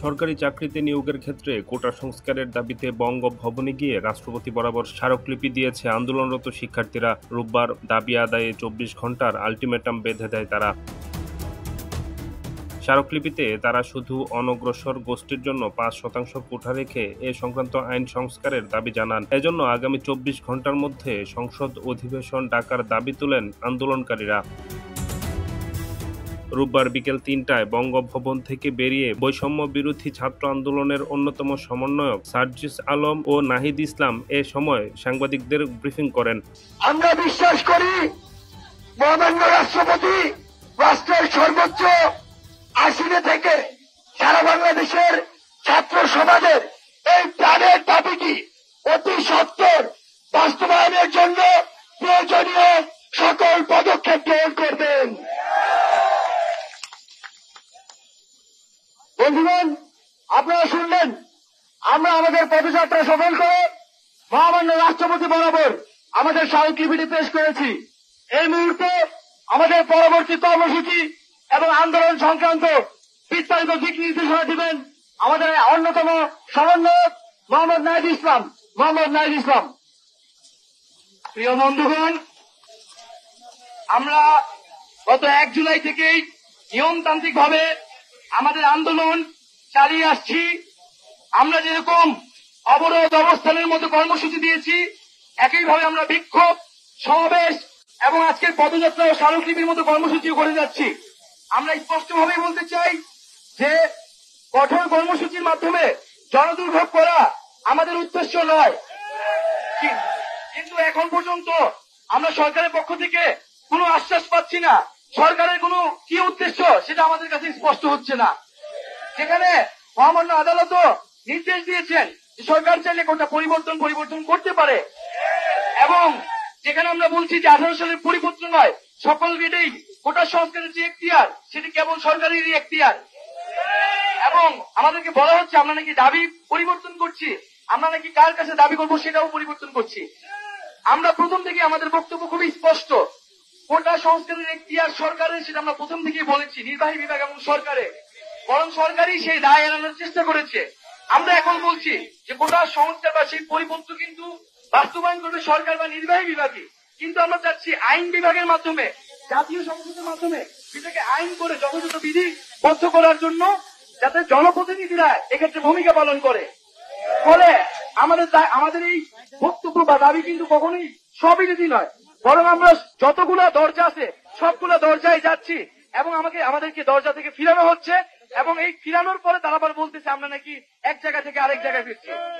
সরকারি চাকরিতে নিয়োগের ক্ষেত্রে কোটা সংস্কারের দাবিতে বঙ্গভবনে গিয়ে রাষ্ট্রপতি বরাবর স্মারকলিপি দিয়েছে আন্দোলনরত শিক্ষার্থীরা। রোববার দাবি আদায়ে ২৪ ঘণ্টার আলটিমেটাম বেঁধে দেয় তারা। স্মারকলিপিতে তারা শুধু অনগ্রসর গোষ্ঠীর জন্য ৫% কোটা রেখে এ সংক্রান্ত আইন সংস্কারের দাবি জানান। এজন্য আগামী ২৪ ঘণ্টার মধ্যে সংসদ অধিবেশন ডাকার দাবি তোলেন আন্দোলনকারীরা। রোববার বিকেল ৩টায় বঙ্গভবন থেকে বেরিয়ে বৈষম্য বিরোধী ছাত্র আন্দোলনের অন্যতম সমন্বয়ক সার্জিস আলম ও নাহিদ ইসলাম এ সময় সাংবাদিকদের ব্রিফিং করেন। আমরা বিশ্বাস করি মহামান্য রাষ্ট্রপতি রাষ্ট্রের সর্বোচ্চ আসনে থেকে সারা বাংলাদেশের ছাত্র সমাজের এই প্রাণের দাবিটি অতি সত্বর বাস্তবায়নের জন্য প্রয়োজনীয় সকল পদক্ষেপ গ্রহণ করবেন। বন্ধুগণ, আপনারা শুনলেন, আমরা আমাদের পদযাত্রা সফল করে মহামান্য রাষ্ট্রপতি বরাবর আমাদের স্মারকলিপিটি পেশ করেছি। এই মুহূর্তে আমাদের পরবর্তী কর্মসূচি এবং আন্দোলন সংক্রান্ত বিস্তারিত দিক নির্দেশনা দিবেন আমাদের অন্যতম সমন্বয়ক মোহাম্মদ নাহিদ ইসলাম। প্রিয় বন্ধুগণ, আমরা গত ১ জুলাই থেকেই নিয়মতান্ত্রিকভাবে আমাদের আন্দোলন চালিয়ে আসছি। আমরা যেরকম অবরোধ অবস্থানের মতো কর্মসূচি দিয়েছি, একইভাবে আমরা বিক্ষোভ সমাবেশ এবং আজকের পদযাত্রা ও স্মারকলিপির মতো কর্মসূচিও করে যাচ্ছি। আমরা স্পষ্টভাবেই বলতে চাই যে কঠোর কর্মসূচির মাধ্যমে জনদুর্ভোগ করা আমাদের উদ্দেশ্য নয়, কিন্তু এখন পর্যন্ত আমরা সরকারের পক্ষ থেকে কোনো আশ্বাস পাচ্ছি না। সরকারের কোনো কি উদ্দেশ্য সেটা আমাদের কাছে স্পষ্ট হচ্ছে না। যেখানে মহামান্য আদালতও নির্দেশ দিয়েছেন যে সরকার চাইলে কোটা পরিবর্তন করতে পারে, এবং যেখানে আমরা বলছি যে 18 সালের পরিপত্র নয়, সকল গেটেই কোটা সংস্কারের যে এখতিয়ার সেটি কেবল সরকারেরই এখতিয়ার, এবং আমাদেরকে বলা হচ্ছে আমরা নাকি দাবি পরিবর্তন করছি, আমরা নাকি কার কাছে দাবি করবো সেটাও পরিবর্তন করছি। আমরা প্রথম থেকে আমাদের বক্তব্য খুবই স্পষ্ট, কোটা সংস্কারের এখতিয়ার সরকারের, সেটা আমরা প্রথম থেকেই বলেছি, নির্বাহী বিভাগ এবং সরকারের, বরং সরকারই সেই দায় এড়ানোর চেষ্টা করেছে। আমরা এখন বলছি যে কোটা সংস্কার বা সেই পরিপত্র কিন্তু বাস্তবায়ন করবে সরকার বা নির্বাহী বিভাগই, কিন্তু আমরা চাচ্ছি আইন বিভাগের মাধ্যমে, জাতীয় সংসদের মাধ্যমে সেটাকে আইন করে যথাযথ বিধিবদ্ধ করার জন্য, যাতে জনপ্রতিনিধিরা এক্ষেত্রে ভূমিকা পালন করে। ফলে আমাদের এই বক্তব্য বা দাবি কিন্তু কখনোই স্ববিরোধী নয়, বরং আমরা যতগুলো দরজা আছে সবগুলো দরজায় যাচ্ছি, এবং আমাদেরকে দরজা থেকে ফিরানো হচ্ছে, এবং এই ফিরানোর পরে তারা আবার বলতেছে আমরা নাকি এক জায়গা থেকে আরেক জায়গায় ফিরছি।